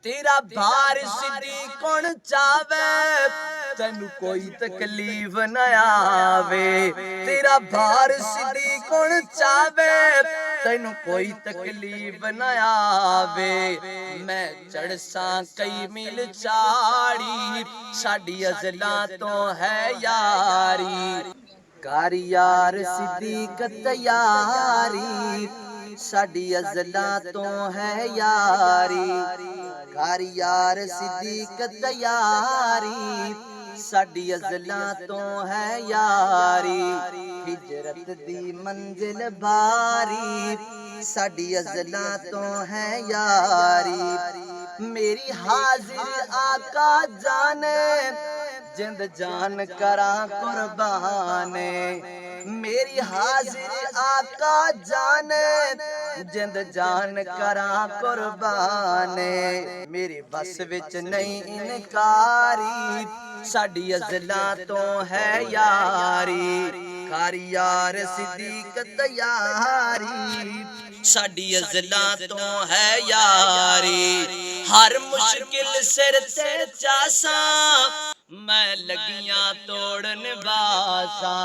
तेरा भार सिद्धी कौन चावे, तेनू कोई तकलीफ न आवे। तेरा भार सिद्धी कौन चावे, तेनू कोई तकलीफ न आवे। मैं चढ़सा कई मील चाड़ी, साडी अज़लां तो है यारी। कर यार सिद्दीक तैयारी, साडी अज़लां तो है यारी। कर यार सिद्दीक तैयारी, साडी अज़लां तो है यारी। हिजरत दी मंजिल बारी, साडी अज़लां तो है यारी। मेरी हाजिर आका जाने, जिंद जान करा कुर्बाने। मेरी हाजिर आका जाने, जिंद जान करा कुर्बाने। मेरे बस विच नहीं इनकारी, साडी अज़लां तो है यारी। कर यार सिद्दीक तैयारी, साडी अज़लां तो है यारी। हर मुश्किल सिर ते चासा, मैं लगियां तोड़न बासा।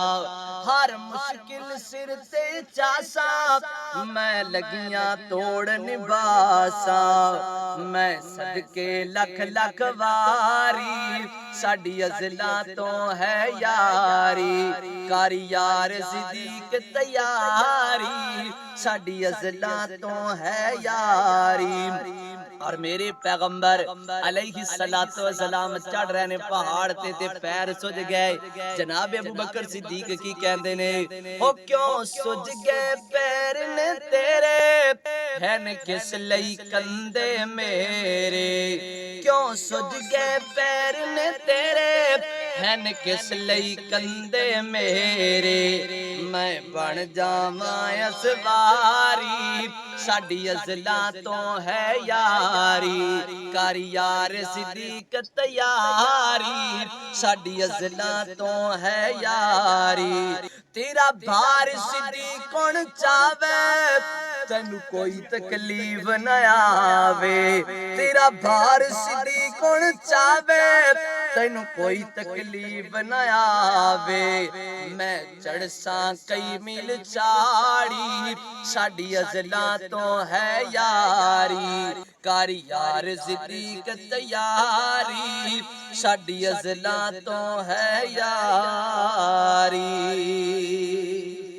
हर मुश्किल सिर ते चासा, मैं लगियां तोड़न बासा। मैं सदके लख लख वारी, साडी अज़लां तो है यारी। कर यार सिद्दीक तैयारी, साडी अज़लां तो है यारी। और मेरे पैगंबर अलैहिस्सलातु वस्सलाम चढ़ रहे ने पहाड़ ते पैर सुज गए। जनाब अबू बकर सिद्दीक की कहंदे ने, ओ क्यों सुज गए पैर ने तेरे, हैन किस लई कंदे मेरे। क्यों सुज गए पैर ने तेरे, हैन किस लई कंदे मेरे। मैं बन जावां असवारी, साडी अज़लां तो है यारी। कर यार सिद्दीक तैयारी, साडी अज़लां तो है यारी। तेरा भार सिद्धी कौन चावे, तेनू कोई तकलीफ न आवे। तेरा भार सिद्धी कौन चावे, तेनू कोई तकलीफ न आवे। मैं चढ़सा कई मील चाड़ी, साडी अज़लां तो है यारी। कर यार सिद्दीक तैयारी, साडी अज़लां तो है यारी।